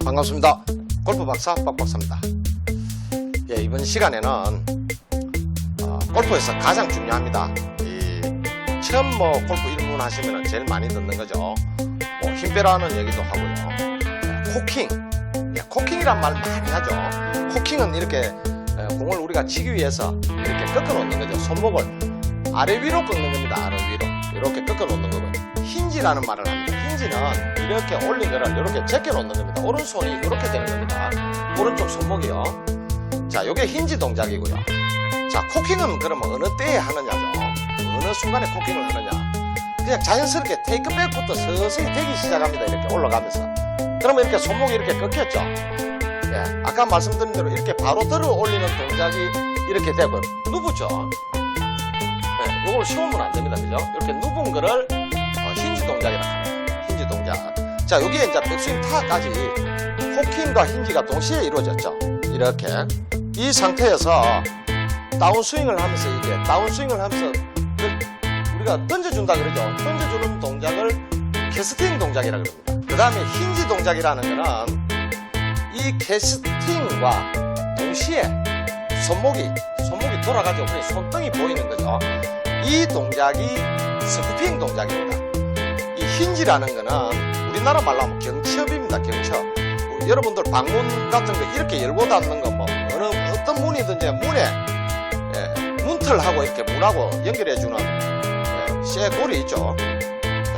반갑습니다. 골프 박사 박박사입니다. 예, 이번 시간에는 골프에서 가장 중요합니다. 처음 골프 입문하시면 제일 많이 듣는 거죠. 힘 빼라는 얘기도 하고요. 코킹, 코킹이란 말 많이 하죠. 코킹은 이렇게 공을 우리가 치기 위해서 이렇게 꺾어 놓는 거죠. 손목을 아래 위로 꺾는 겁니다. 아래 위로 이렇게 꺾어 놓는 거고, 힌지라는 말을 합니다. 힌지는 이렇게 올린 거를 이렇게 제껴 놓는 겁니다. 오른손이 이렇게 되는 겁니다. 오른쪽 손목이요. 자, 요게 힌지 동작이고요. 자, 코킹은 그러면 어느 때에 하느냐죠. 어느 순간에 코킹을 하느냐. 그냥 자연스럽게 테이크백부터 서서히 되기 시작합니다. 이렇게 올라가면서. 그러면 이렇게 손목이 이렇게 꺾였죠. 예, 아까 말씀드린 대로 이렇게 바로 들어 올리는 동작이 이렇게 되고, 누부죠. 예, 요걸 씌우면 안 됩니다. 그죠? 이렇게 누분 거를 힌지 동작이라고 합니다. 힌지 동작. 자, 여기에 이제 백스윙 타까지 코킹과 힌지가 동시에 이루어졌죠. 이렇게. 이 상태에서 다운스윙을 하면서 이게 다운스윙을 하면서 우리가 던져준다 그러죠. 던져주는 동작을 캐스팅 동작이라고 합니다. 그 다음에 힌지 동작이라는 거는 이 캐스팅과 동시에 손목이 돌아가죠. 그래서 손등이 보이는 거죠. 이 동작이 스쿠핑 동작입니다. 이 힌지라는 거는 우리나라 말로 하면 경첩입니다. 경첩. 여러분들 방문 같은 거 이렇게 열고 닫는 거 어떤 문이든지 문에 문틀하고 이렇게 문하고 연결해주는 쇠돌이 있죠.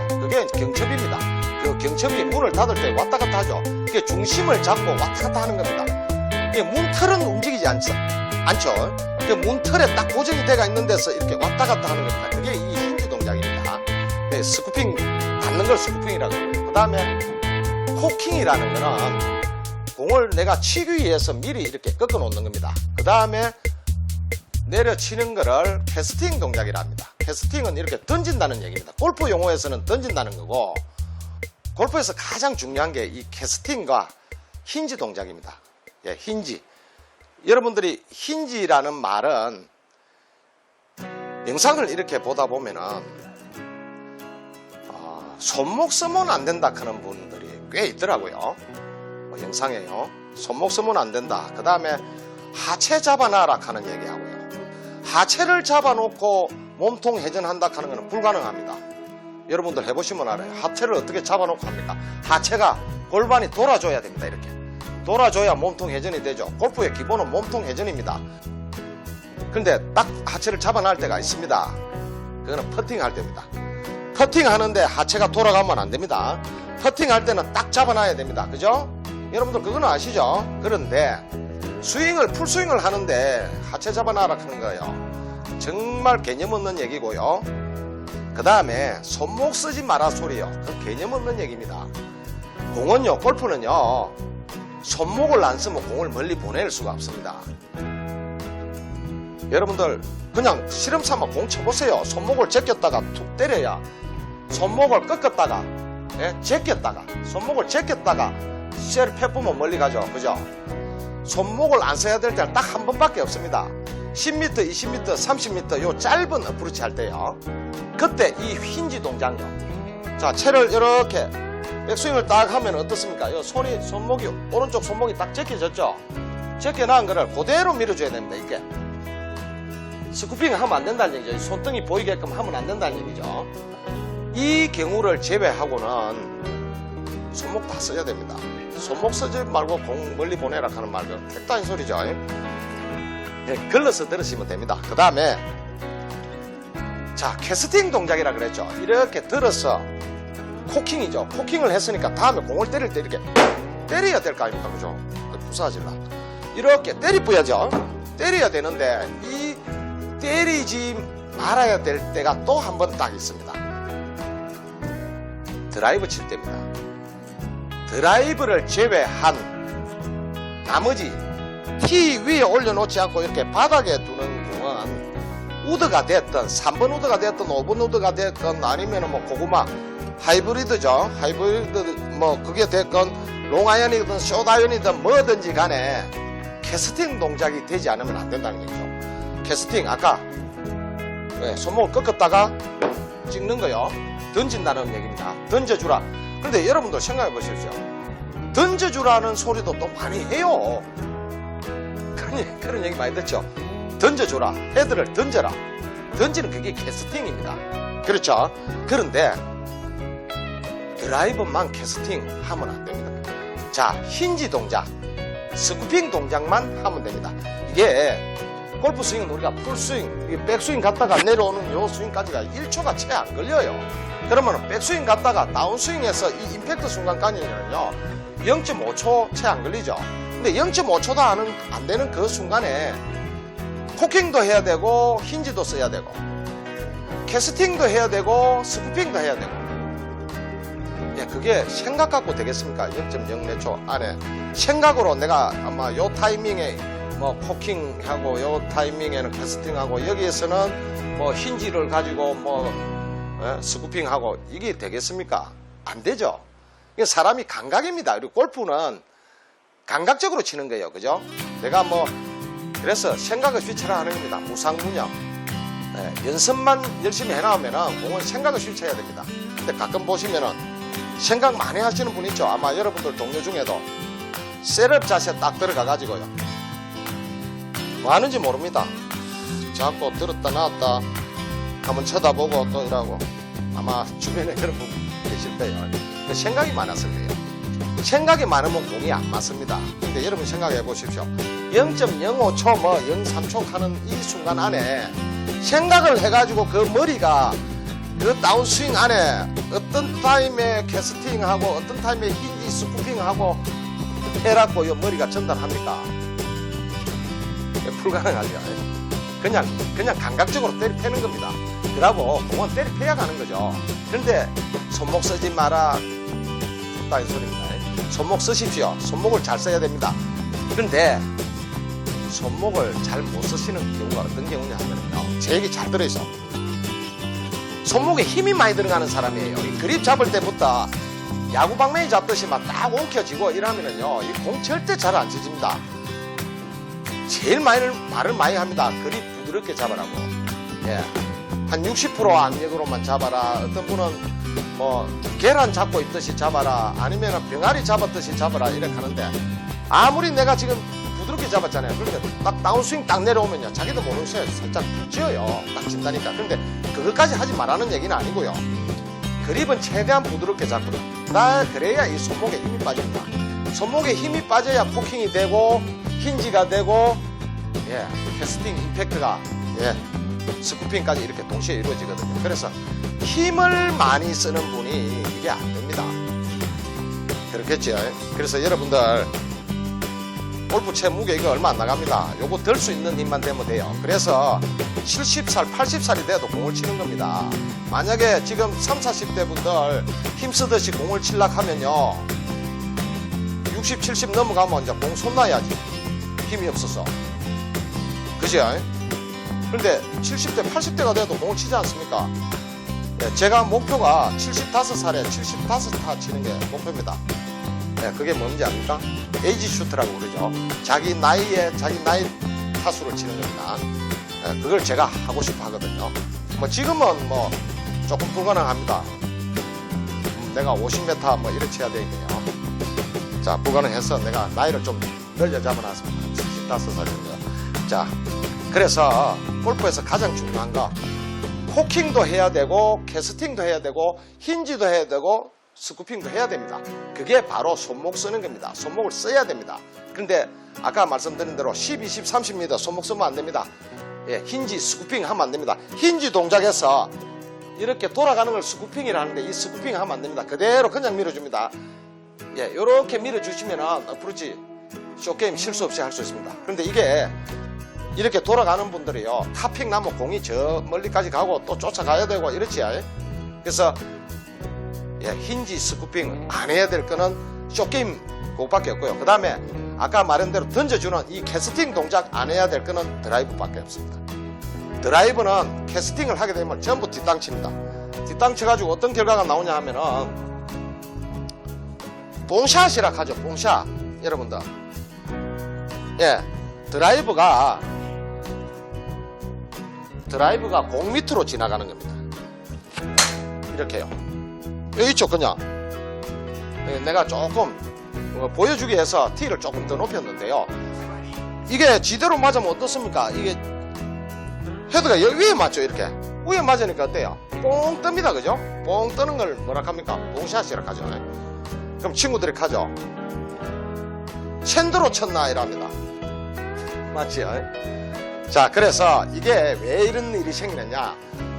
그게 경첩입니다. 그 경첩이 문을 닫을 때 왔다 갔다 하죠. 그게 중심을 잡고 왔다 갔다 하는 겁니다. 이게 문틀은 움직이지 않죠. 그 문틀에 딱 고정이 돼가 있는 데서 이렇게 왔다 갔다 하는 겁니다. 그게 이 힌지 동작입니다. 스쿠핑, 닫는 걸 스쿠핑이라고 해요. 그 다음에 코킹이라는 거는 공을 내가 치기 위해서 미리 이렇게 꺾어 놓는 겁니다. 그 다음에 내려치는 거를 캐스팅 동작이라 합니다. 캐스팅은 이렇게 던진다는 얘기입니다. 골프 용어에서는 던진다는 거고, 골프에서 가장 중요한 게 이 캐스팅과 힌지 동작입니다. 예, 힌지. 여러분들이 힌지라는 말은 영상을 이렇게 보다 보면은 손목 쓰면 안 된다 하는 분들이 꽤 있더라고요. 영상에요. 손목 쓰면 안 된다. 그 다음에 하체 잡아놔라 하는 얘기하고요. 하체를 잡아놓고 몸통 회전한다 하는 것은 불가능합니다. 여러분들 해보시면 알아요. 하체를 어떻게 잡아놓고 합니까? 하체가 골반이 돌아줘야 됩니다. 이렇게 돌아줘야 몸통 회전이 되죠. 골프의 기본은 몸통 회전입니다. 그런데 딱 하체를 잡아놔할 때가 있습니다. 그거는 퍼팅할 때입니다. 퍼팅하는데 하체가 돌아가면 안 됩니다. 퍼팅할 때는 딱 잡아놔야 됩니다. 그죠? 여러분들 그거는 아시죠? 그런데 풀스윙을 하는데 하체 잡아놔라 하는 거예요. 정말 개념 없는 얘기고요. 그 다음에 손목 쓰지 마라 소리요. 그 개념 없는 얘기입니다. 공은요, 골프는요, 손목을 안 쓰면 공을 멀리 보낼 수가 없습니다. 여러분들 그냥 실험 삼아 공 쳐보세요. 손목을 제꼈다가 툭 때려야, 손목을 꺾었다가 제꼈다가, 손목을 제꼈다가 쇠를 펴보면 멀리 가죠. 그죠? 손목을 안 써야 될 때는 딱 한 번밖에 없습니다. 10m, 20m, 30m 요 짧은 어프로치 할 때요. 그때 이 힌지 동작요. 자, 채를 이렇게 백스윙을 딱 하면 어떻습니까? 요 손목이, 오른쪽 손목이 딱 제껴졌죠? 제껴놓은 거를 그대로 밀어줘야 됩니다. 이게 스쿠핑을 하면 안 된다는 얘기죠. 손등이 보이게끔 하면 안 된다는 얘기죠. 이 경우를 제외하고는 손목 다 써야 됩니다. 손목 쓰지 말고 공 멀리 보내라 하는 말은 택다인 소리죠. 걸러서 들으시면 됩니다. 그 다음에 자, 캐스팅 동작이라 그랬죠. 이렇게 들어서 코킹이죠. 코킹을 했으니까 다음에 공을 때릴 때 이렇게 때려야 될 거 아닙니까? 그죠? 부사질라. 이렇게 때리뿌야죠. 때려야 되는데 이 때리지 말아야 될 때가 또 한 번 딱 있습니다. 드라이브 칠 때입니다. 드라이브를 제외한 나머지 티 위에 올려놓지 않고 이렇게 바닥에 두는 공은 우드가 됐든 3번 우드가 됐든 5번 우드가 됐든 아니면 뭐 고구마 하이브리드죠. 하이브리드 뭐 그게 됐건 롱아이언이든 숏아이언이든 뭐든지 간에 캐스팅 동작이 되지 않으면 안 된다는 얘기죠. 캐스팅 아까 손목을 꺾었다가 찍는 거요. 던진다는 얘기입니다. 던져주라. 그런데 여러분들 생각해 보십시오. 던져주라는 소리도 또 많이 해요. 그런 얘기 많이 듣죠. 던져줘라. 헤드를 던져라. 던지는 그게 캐스팅입니다. 그렇죠. 그런데 드라이버만 캐스팅 하면 안 됩니다. 자, 힌지 동작, 스쿠핑 동작만 하면 됩니다. 이게 골프 스윙은 우리가 풀스윙, 백스윙 갔다가 내려오는 요 스윙까지가 1초가 채 안 걸려요. 그러면 백스윙 갔다가 다운스윙에서 이 임팩트 순간까지는요 0.5초 채 안 걸리죠. 근데 0.5초도 안 되는 그 순간에 코킹도 해야 되고 힌지도 써야 되고 캐스팅도 해야 되고 스쿠핑도 해야 되고, 예, 그게 생각 갖고 되겠습니까? 0.0 몇 초 안에 생각으로 내가 아마 요 타이밍에 뭐 코킹하고 요 타이밍에는 캐스팅하고 여기에서는 뭐 힌지를 가지고 뭐 스쿠핑하고 이게 되겠습니까? 안 되죠. 이게 사람이 감각입니다. 그리고 골프는 감각적으로 치는 거예요. 그죠? 내가 뭐 그래서 생각을 휘쳐라 하는 겁니다. 무상무념. 연습만 열심히 해나오면은 공은 생각을 휘쳐야 됩니다. 근데 가끔 보시면은 생각 많이 하시는 분 있죠. 아마 여러분들 동료 중에도 셋업 자세 딱 들어가 가지고요 뭐 하는지 모릅니다. 자꾸 들었다 놨다 한번 쳐다보고 또 이러고, 아마 주변에 여러분 계실 거예요. 생각이 많아서 그래요. 생각이 많으면 공이 안 맞습니다. 근데 여러분 생각해 보십시오. 0.05초 뭐 0.3초 하는 이 순간 안에 생각을 해가지고 그 머리가 그 다운스윙 안에 어떤 타임에 캐스팅하고 어떤 타임에 힌지 스쿠핑하고 해라고 이 머리가 전달합니까? 불가능하죠. 그냥 감각적으로 때리패는 겁니다. 그러고 공은 때리패야 가는 거죠. 그런데 손목 쓰지 마라 따윈 소리입니다. 손목 쓰십시오. 손목을 잘 써야 됩니다. 그런데 손목을 잘 못 쓰시는 경우가 어떤 경우냐 하면요, 제 얘기 잘 들으세요. 손목에 힘이 많이 들어가는 사람이에요. 이 그립 잡을 때부터 야구 방망이 잡듯이 막 딱 움켜쥐고 이러면은요, 이 공 절대 잘 안 쳐집니다. 제일 말을 많이 합니다. 그립 부드럽게 잡으라고. 예. 한 60% 압력으로만 잡아라. 어떤 분은 뭐 계란 잡고 있듯이 잡아라. 아니면 병아리 잡았듯이 잡아라. 이렇게 하는데, 아무리 내가 지금 부드럽게 잡았잖아요. 그런데 딱 다운스윙 딱 내려오면요, 자기도 모르는 사이에 살짝 툭 찌어요. 딱 진다니까. 그런데 그것까지 하지 말라는 얘기는 아니고요. 그립은 최대한 부드럽게 잡거든. 그래야 이 손목에 힘이 빠집니다. 손목에 힘이 빠져야 코킹이 되고 힌지가 되고, 예, 캐스팅 임팩트가, 예, 스쿠핑까지 이렇게 동시에 이루어지거든요. 그래서 힘을 많이 쓰는 분이 이게 안 됩니다. 그렇겠죠. 그래서 여러분들 골프 채 무게 이거 얼마 안 나갑니다. 요거 들 수 있는 힘만 되면 돼요. 그래서 70살, 80살이 돼도 공을 치는 겁니다. 만약에 지금 30, 40대 분들 힘쓰듯이 공을 칠락 하면요, 60, 70 넘어가면 이제 공 손놔야지. 힘이 없어서. 그죠? 그런데 70대, 80대가 돼도 공을 치지 않습니까? 예, 제가 목표가 75살에 75타 치는 게 목표입니다. 예, 그게 뭔지 압니까? 에이지 슈트라고 그러죠. 자기 나이 타수를 치는 겁니다. 예, 그걸 제가 하고 싶어 하거든요. 뭐 지금은 뭐 조금 불가능합니다. 내가 50m 뭐 이렇게 쳐야 되겠네요. 자, 불가능해서 내가 나이를 좀 늘려 잡아놨습니다. 75살이고요. 자, 그래서 골프에서 가장 중요한 거, 코킹도 해야 되고 캐스팅도 해야 되고 힌지도 해야 되고 스쿠핑도 해야 됩니다. 그게 바로 손목 쓰는 겁니다. 손목을 써야 됩니다. 그런데 아까 말씀드린 대로 10, 20, 30m 손목 쓰면 안 됩니다. 예, 힌지, 스쿠핑 하면 안 됩니다. 힌지 동작에서 이렇게 돌아가는 걸 스쿠핑이라는데 이 스쿠핑 하면 안 됩니다. 그대로 그냥 밀어줍니다. 예, 이렇게 밀어주시면은 어프로치 쇼게임 실수 없이 할 수 있습니다. 그런데 이게 이렇게 돌아가는 분들이요, 타핑 나면 공이 저 멀리까지 가고 또 쫓아가야 되고 이렇지. 그래서 예, 힌지, 스쿠핑 안 해야 될 거는 쇼게임 그것밖에 없고요. 그 다음에 아까 말한 대로 던져주는 이 캐스팅 동작 안 해야 될 거는 드라이브밖에 없습니다. 드라이브는 캐스팅을 하게 되면 전부 뒷땅 칩니다. 뒷땅 쳐가지고 어떤 결과가 나오냐 하면은 봉샷이라 하죠. 봉샷. 여러분들, 예, 드라이브가 공 밑으로 지나가는 겁니다. 이렇게요. 여기 있죠. 그냥 내가 조금 보여주기 위해서 T를 조금 더 높였는데요. 이게 지대로 맞으면 어떻습니까? 이게 헤드가 여기 위에 맞죠? 이렇게 위에 맞으니까 어때요? 뽕 뜹니다. 그죠? 뽕 뜨는 걸 뭐라 합니까? 뽕샷이라 하죠. 그럼 친구들이 하죠. 샌드로 쳤나 이랍니다. 맞지요? 자, 그래서 이게 왜 이런 일이 생기느냐?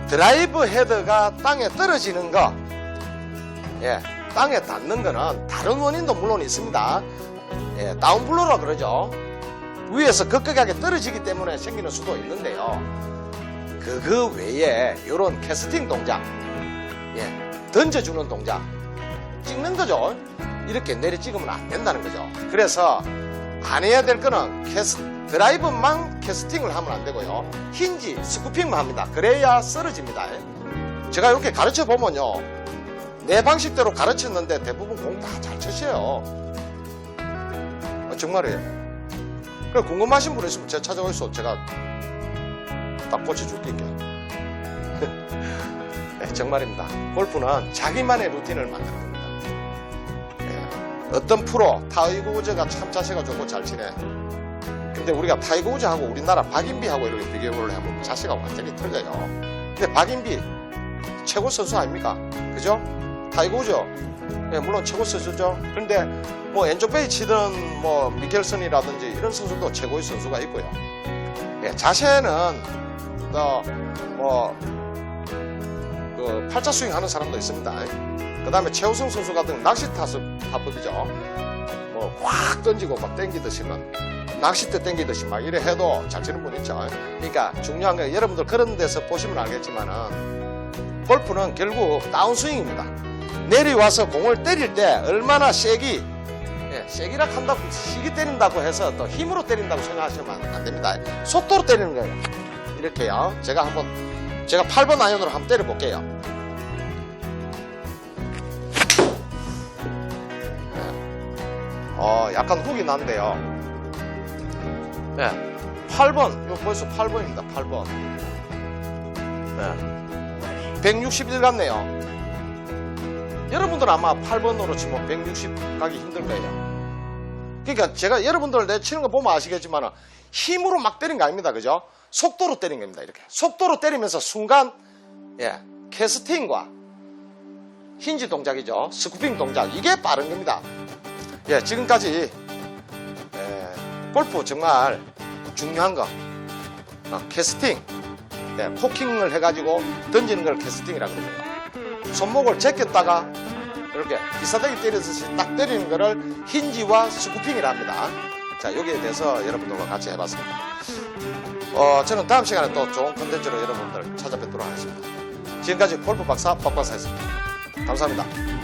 드라이브 헤드가 땅에 떨어지는 거, 예, 땅에 닿는 거는 다른 원인도 물론 있습니다. 예, 다운블로라 그러죠. 위에서 급격하게 떨어지기 때문에 생기는 수도 있는데요. 그 외에 이런 캐스팅 동작, 예, 던져주는 동작, 찍는 거죠. 이렇게 내리 찍으면 안 된다는 거죠. 그래서 안 해야 될 거는 드라이브만 캐스팅을 하면 안 되고요. 힌지, 스쿠핑만 합니다. 그래야 쓰러집니다. 제가 이렇게 가르쳐 보면요, 내 방식대로 가르쳤는데 대부분 공 다 잘 치셔요. 정말이에요. 그래, 궁금하신 분 있으면 제가 찾아오셔서 제가 딱 고쳐줄게요. 네, 정말입니다. 골프는 자기만의 루틴을 만드는 겁니다. 네, 어떤 프로, 타이거 우즈가 참 자세가 좋고 잘 치네. 근데 우리가 타이거 우즈하고 우리나라 박인비하고 이렇게 비교를 해보면 자세가 완전히 틀려요. 근데 박인비 최고 선수 아닙니까? 그죠? 타이거 우즈, 네, 물론 최고 선수죠. 그런데 뭐 엔조페이 치든 뭐 미켈슨이라든지 이런 선수도 최고의 선수가 있고요. 네, 자세는 그 팔자 스윙 하는 사람도 있습니다. 그 다음에 최우승 선수 같은 낚시 타법이죠. 뭐 확 던지고 막 땡기듯이만 낚싯대 땡기듯이 막 이래 해도 잘 치는 분 있죠. 그러니까 중요한 건 여러분들 그런 데서 보시면 알겠지만은 골프는 결국 다운스윙입니다. 내려와서 공을 때릴 때 얼마나 세기, 예, 세기라 한다고 시기 때린다고 해서 또 힘으로 때린다고 생각하시면 안 됩니다. 속도로 때리는 거예요. 이렇게요. 제가 8번 아이언으로 한번 때려 볼게요. 네. 약간 훅이 난데요. 네. 8번, 이거 벌써 8번입니다. 8번. 네. 161 같네요. 여러분들 아마 8번으로 치면 160 가기 힘들 거예요. 그러니까 제가 여러분들 내 치는 거 보면 아시겠지만 힘으로 막 때린 거 아닙니다. 그죠? 속도로 때린 겁니다. 이렇게 속도로 때리면서 순간, 예, 캐스팅과 힌지 동작이죠. 스쿠핑 동작, 이게 빠른 겁니다. 예, 지금까지 골프 정말 중요한 거, 캐스팅, 예, 포킹을 해가지고 던지는 걸 캐스팅이라고 그래요. 손목을 제꼈다가 이렇게 기사대기 때리듯이 딱 때리는 거를 힌지와 스쿠핑이라 합니다. 자, 여기에 대해서 여러분들과 같이 해봤습니다. 저는 다음 시간에 또 좋은 콘텐츠로 여러분들 찾아뵙도록 하겠습니다. 지금까지 골프 박사 박박사였습니다. 감사합니다.